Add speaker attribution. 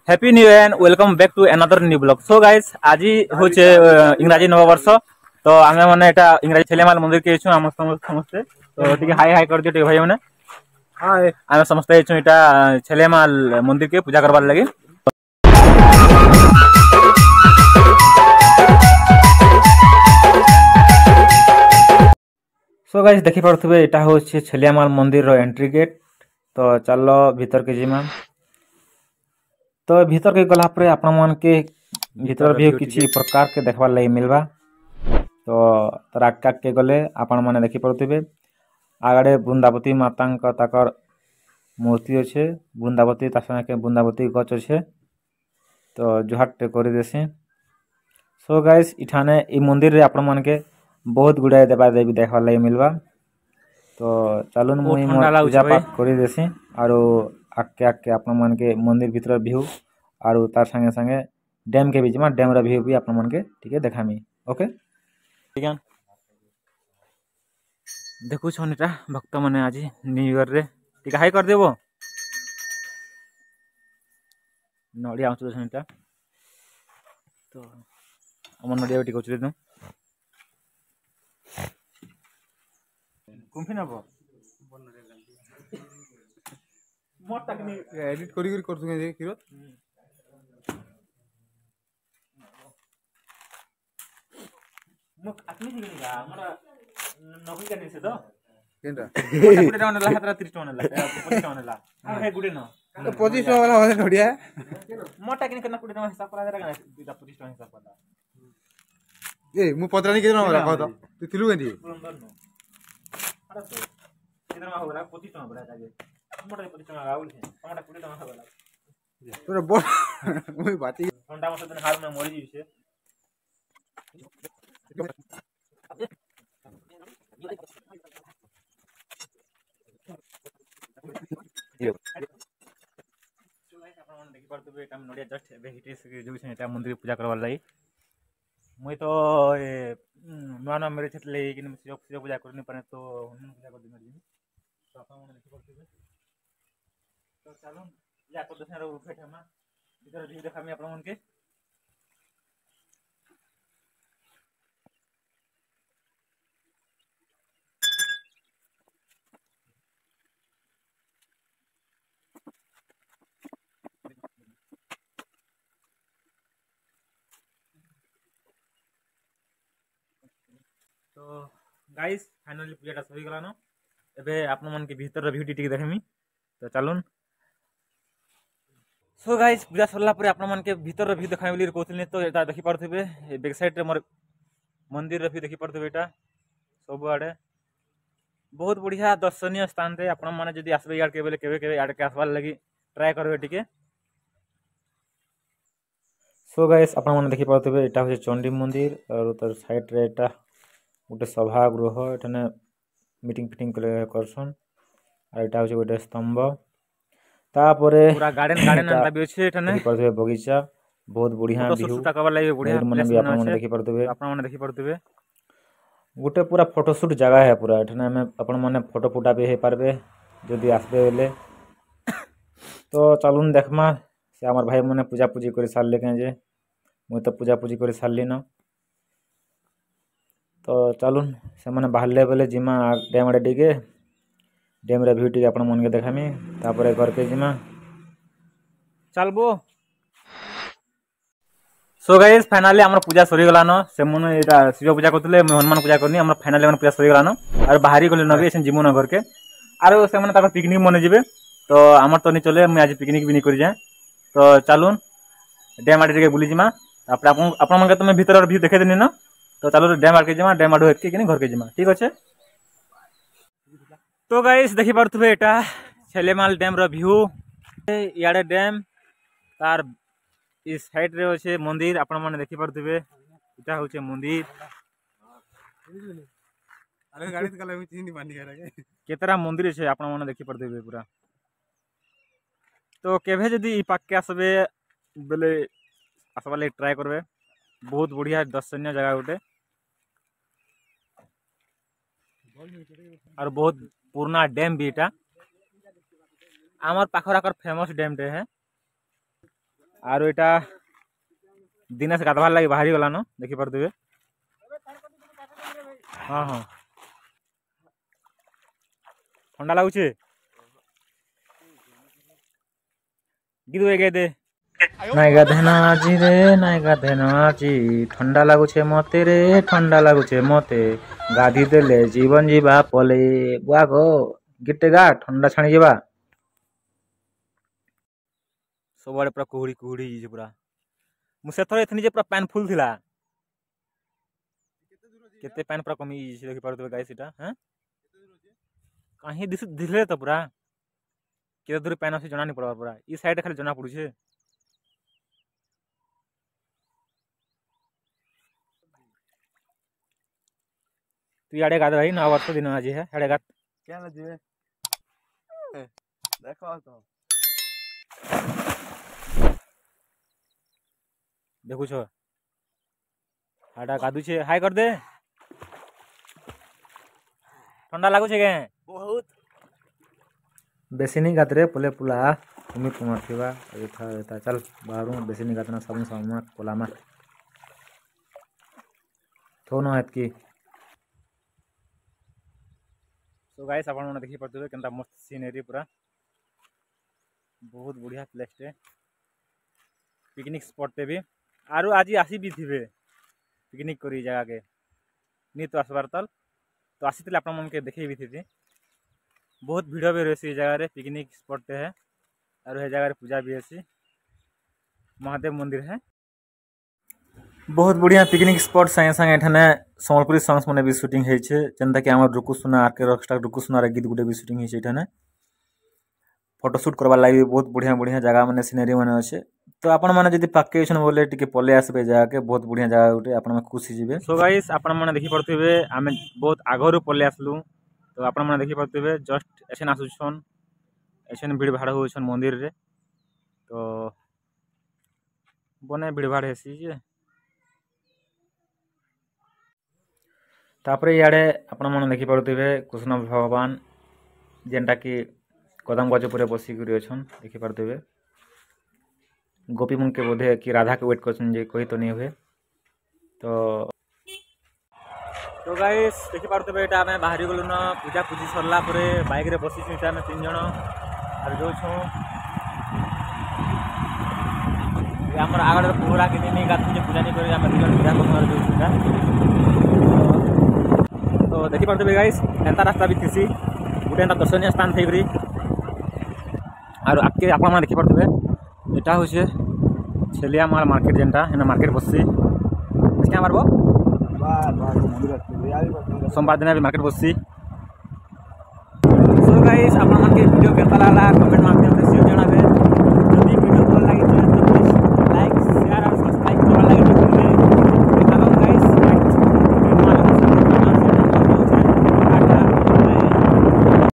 Speaker 1: Happy new year and welcome back to another new blog. So guys आज होचे इंग्राजी नववर्ष। तो आमे माने एटा इंग्राजी छेलेमाल मंदिर के छु हम समस्ते। तो ठीक हाय हाय कर दियो ठीक भाई माने हाय। आमे समस्ते छु एटा छेलेमाल मंदिर के पूजा करबार लागि। सो गाइस देखि पड़थबे एटा होचे छेलेमाल मंदिर रो एंट्री गेट। तो चलो भीतर के जिमा। तो भीतर के गला पर आपण मन के भीतर भी किसी प्रकार के देखबार लागि मिलबा। तो तराका के गले आपण माने देखि पड़थबे आगड़े बृंदावती माता का ताकर मूर्ति अच्छे। बृंदावती तासना के बृंदावती गच अच्छे। तो जुहाट कर देसी। सो गाइस इठाने ई मंदिर रे आपण मन के बहुत गुड़ाए देवा देवी देखबार लागि मिलबा। तो चलून मुई पूजा पाठ कर देसी आरो आके आके आपण मन के मंदिर भीतर व्यू आरो तार संगे संगे डैम के बीच में डैम रा व्यू भी आपण मन के ठीक है देखामी। ओके ठीक है देखु छनिटा भक्त माने आज न्यू ईयर रे ठीक हाई कर देबो नडिया आउछ छनिटा। तो हमर नडिया ठीक होछ रे कुंफी नबो मोर तकनी एडिट करी करी करथु के किरो मुक आत्मी दिगनिगा हमरा नकली करनी से तो केनरा गुडे टाउन ला 30 टाउन ला 25 टाउन ला हे गुडे न तो 25 टाउन वाला होने नडिया मोटा किन करना गुडे टाउन हिसाब करा देरा 25 टाउन हिसाब करा ए मु पत्रानी केना हमरा कह तो तू थिलु केंदी अरे तो केना होगला 25 टाउन बड़ा जागे मोटा 25 टाउन आउल है हमरा 20 टाउन होगला तोरे बोल ओई बाती ठंडा मस दिन हाल में मरी जी से मंदिर पूजा करवार लगी मुई तो नुआ नुआ मेरे छेतले कि पूजा करनी पारे तो पूजा कर दिन तो अपन देखि करथिबे। तो चलो या को दसना रो फेट हमा इधर भी देखामी अपन मन के। तो गाइस फाइनली पूजाटा सरी गलान एबे आपन मन के भीतर व्यू टी देखमी। तो चलून सो गाइस पूजा सरला परे आपन मन के भीतर व्यू देखाई बोली कहथि। तो एटा देखि पड़थबे बैक साइड रे मोर मंदिर व्यू देखि पड़थबे एटा सब आड़े बहुत बढ़िया दर्शनीय स्थान रे आपन माने जदी आसबे यार के बेले केबे यार के आसबार लगी ट्राई करबे टिके। सो गाइस आपन मन देखि पड़थबे एटा होचे चंडी मंदिर और उधर साइड रे एटा गोटे सभा गृह एठाने मीटिंग फिटिंग करसन और एटा होचे गोटे स्तंभ तापरे पूरा गार्डन गार्डन अंता भी अछि एठाने देखि पड़थबे बगीचा बहुत बढ़िया व्यू फोटो कवर लागि बढ़िया मन भी आपन मन देखि पड़थबे आपन मन देखि पड़थबे गोटे पूरा फोटोशूट जगह है पूरा एठाने में अपन माने फोटो फुटा भी हे पारबे जदी आसबे बेले। तो चलून देखमा से हमर भाई माने पूजा पूजी कर सारले के जे मुई तो पूजा पूजी कर सारली न। तो चलून से माने बाहरले बेले जिमा डैम आड़े टिके डैम रे व्यू टिके अपन मन के देखामी तापरे घर के जिमा चलबो। सो गाइस फाइनली हमर पूजा सरी गला न से मन एटा शिव पूजा करथले मैं हनुमान पूजा करनी हमर फाइनली हमर पूजा सरी गला न और बाहरी गले नबे से जिमु न घर के आरो से माने ताकर पिकनिक मने जिवे। तो हमर तो नहीं चले मैं आज पिकनिक भी नहीं कर जाए। तो चलून डैम आड़े टिके बुली जिमा तापर आपन मन के तो मैं भीतर व्यू देखे देनी न। तो चलो डैम आड़ के जिमा डैम आड़ो हेतके कि घर के जिमा ठीक अच्छे। तो गाइस देखि पड़थबे एटा छेलेमाल डैम रो व्यू याडे डैम तार इस साइड रे होचे मंदिर आपन माने देखि पड़थबे एटा होचे मंदिर अरे गाड़ी कला में चिनी बांधी करा के केतरा मंदिर छे आपन माने देखि पड़थबे पूरा। तो केभे जदी ई पाक के आसबे बेले आसबा ले ट्राई करबे बहुत बढ़िया दर्शनीय जगह गोटे और बहुत पुराना डैम भी एटा आमर पाखर आकर फेमस डैम टे है। आरो एटा दिने से गाधवार लगी बाहरी गलान देखी पारे। हाँ हाँ ठंडा लगुचे गीत गे दे नाई गाधेना जी रे नाई गाधेना जी ठंडा लगुचे मते रे ठंडा लगुचे मते गाधी देले जीवन जीवा पले बुआ गो गीते गा ठंडा छाणी जीवा सब पूरा कुहुड़ी कुहुड़ी पूरा मुझे थोड़े इतनी पूरा पैन फुल थिला केते पैन पूरा कमी देखि पारथबे गाइस इटा हैं कहीं दिले तो पूरा केते दूर पैन अछि जना नहीं पड़वा पूरा ई साइड खाली जना पड़ुछे। तू याडे गाद भाई ना वर्ष दिन आज है याडे गाद
Speaker 2: क्या ना जीवे देखो तो
Speaker 1: देखु छो हाडा गादू छे हाय कर दे ठंडा लागु छे के
Speaker 2: बहुत
Speaker 1: बेसी नहीं गातरे पुले पुला तुमी कुमार थिबा एथा चल बाहरु बेसी नहीं गातना साबुन साबुन कोला मा थोनो हेत की। सो गाइस आपण माने देखि पड़तबे केनता मस्त सीनरी पूरा बहुत बढ़िया प्लेस टे पिकनिक स्पॉट टे भी आरु आज आसी भी थिबे पिकनिक करी जगह के नी तो आसबार तल तो आसीते आपण मन के देखै भी थी बहुत भीड़ भी रही जगह रे पिकनिक स्पॉट टे है और ये जगह पूजा भी है महादेव मंदिर है बहुत बढ़िया पिकनिक स्पॉट संगे संगे एठाने संबलपुरी सॉन्ग्स माने भी शूटिंग है छे जेंता कि हमर रुकु सुना आर के रॉकस्टार रुकु सुना रे गीत गुटे भी शूटिंग है छे एठाने फोटोशूट करबा लागि बहुत बढ़िया बढ़िया जगह माने सीनरी माने अछि तो आपण माने जदी पाके छन बोले टिके पले आसबे जगह के बहुत बढ़िया जगह गुटे आपण में खुशी जिवे। सो गाइस आपण माने देखि पड़थिबे आमे बहुत आगरु पले आसलु तो आपण माने देखि पड़थिबे जस्ट एछन आसुछन एछन भीड़ भाड़ होछन मंदिर रे तो बने भीड़ भाड़ हेसी जे तापरे याडे आपण माने देखि पड़थिबे कृष्ण भगवान जेंटा कि कदम गज पूरे बसी करी अछन देखि पड़थिबे गोपी मन के बोधे कि राधा के वेट करछन जे कहि तो नहीं हुए तो गाइस देखि पड़थिबे एटा हमें बाहरी गलु न पूजा पूजी सरला परे बाइक रे बसी छी हमें 3 जण आर जो छु हमर आगर पूरा के नहीं गात पूजा नहीं करी हमें 3 जण पूजा करमार जो छु तो देखि पड़थिबे गाइस एंता रास्ता भी थिसी गुटे एंता दर्शनीय स्थान थेबरी और आपके आपा मा देखि पड़थिबे एटा होछे छेलिया माल मार्केट जेंटा एना मार्केट बससी क्या मारबो सोमवार दिन भी मार्केट बससी। सो गाइस आपन मन के वीडियो केता लागला कमेंट